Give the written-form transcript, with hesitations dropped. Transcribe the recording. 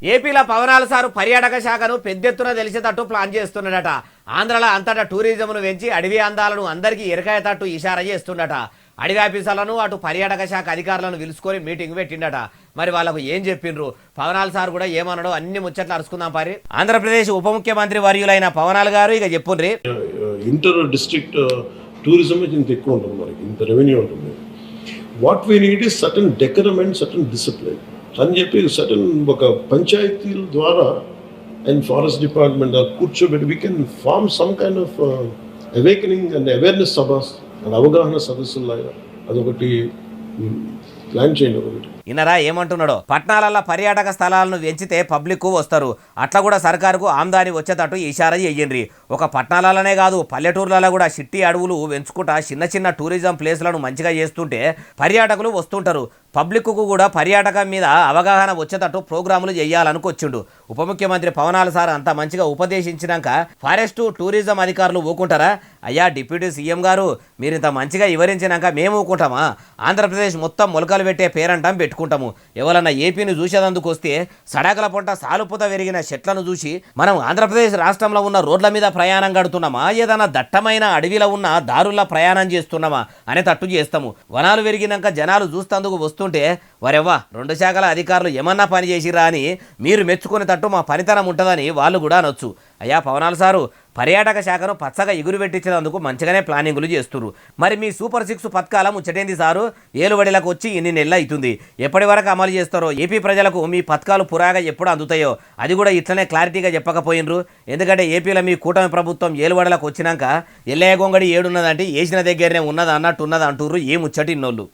ఏపీలో పవనాల సారు పర్యాటక శాఖను పెద్దెత్తున తెలిసేటట్టు ప్లాన్ చేస్తున్నాడట. ఆంధ్రలో అంతటా టూరిజంను పెంచి అడవి అందాలను అందరికీ ఎరకాయతట్టు ఇషారా చేస్తుండట. అడవి ఆఫీసర్లను అటు పర్యాటక శాఖ అధికారులను పిలుచుకొని మీటింగ్ పెట్టిండట. మరి వాళ్ళకు ఏం చెప్పిండ్రు, పవనాల సార్ కూడా ఏమన్నాడో అన్ని ముచ్చట్లు అరుచుకుందాం పారి. ఆంధ్రప్రదేశ్ ఉప ముఖ్యమంత్రి వర్యులైన పవనాల్ గారు ఇక చెప్పుండ్రి. ఇంటర్ డిస్ట్రిక్ట్ టూరిజం ఇంత ఎక్కువ ఉంటుంది, మనకి ఇంత రెవెన్యూ ఉంటుంది. What we need is certain decorum and certain discipline అని చెప్పి సర్టన్ ఒక పంచాయతీల ద్వారా అండ్ ఫారెస్ట్ డిపార్ట్మెంట్ కూర్చోబెట్టి we can form some kind of awakening and awareness సభస్ అండ్ అవగాహన సదస్సులాగా అదొకటి ప్లాన్ చేయండి. ఒకటి ఇన్నరా ఏమంటున్నాడో, పట్టణాలలో పర్యాటక స్థలాలను పెంచితే పబ్లిక్ వస్తారు, అట్లా కూడా సర్కారుకు ఆమ్దాని వచ్చేటట్టు ఇషారా చెయ్యండి. ఒక పట్టణాలనే కాదు పల్లెటూర్లలో కూడా చిట్టి అడవులు పెంచుకుంటా చిన్న చిన్న టూరిజం ప్లేస్లను మంచిగా చేస్తుంటే పర్యాటకులు వస్తుంటారు. పబ్లిక్కు కూడా పర్యాటకం మీద అవగాహన వచ్చేటట్టు ప్రోగ్రాములు చేయాలనుకొచ్చిండు. ఉప ముఖ్యమంత్రి పవనాల సార్ అంత మంచిగా ఉపదేశించినాక ఫారెస్ట్ టూరిజం అధికారులు ఊకుంటారా? అయ్యా డిప్యూటీ సీఎం గారు, మీరు ఇంత మంచిగా వివరించినాక మేము ఊకుంటామా? ఆంధ్రప్రదేశ్ మొత్తం మొలకలు పెట్టే పేరంటాం పెట్టుకుంటాము. ఎవరన్నా ఏపీని చూసేందుకు వస్తే సడాకుల పొంట సాలుపుత పెరిగిన చెట్లను చూసి మనం ఆంధ్రప్రదేశ్ రాష్ట్రంలో ఉన్న రోడ్ల మీద ప్రయాణం గడుతున్నామా, ఏదైనా దట్టమైన అడవిలో ఉన్న దారుల్లో ప్రయాణం చేస్తున్నామా అనే తట్టు చేస్తాము. వనాలు పెరిగినాక జనాలు చూస్తేందుకు వస్తుంటే వరెవ్వా రెండు శాఖల అధికారులు ఏమన్నా పని చేసిరా అని మీరు మెచ్చుకునేటట్టు మా పనితనం ఉంటుందని వాళ్ళు కూడా అనొచ్చు. అయ్యా పవనాల సారు, పర్యాటక శాఖను పచ్చగా ఎగురు పెట్టించినందుకు మంచిగానే ప్లానింగులు చేస్తున్నారు. మరి మీ సూపర్ 6 పథకాల ముచ్చటేంది సారు? ఏలుబడిలకు వచ్చి ఇన్ని నెలలు అవుతుంది, ఎప్పటి వరకు అమలు చేస్తారో, ఏపీ ప్రజలకు మీ పథకాలు పురాగా ఎప్పుడు అందుతాయో అది కూడా ఇట్లనే క్లారిటీగా చెప్పకపోయినరు. ఎందుకంటే ఏపీలో మీ కూటమి ప్రభుత్వం ఏలుబడిలకు వచ్చినాక ఎల్లయ్య గొంగడి ఏడున్నదంటే వేసిన దగ్గరనే ఉన్నది అన్నట్టు ఉన్నది అంటుర్రు ఈ ముచ్చటి ఇన్నోళ్ళు.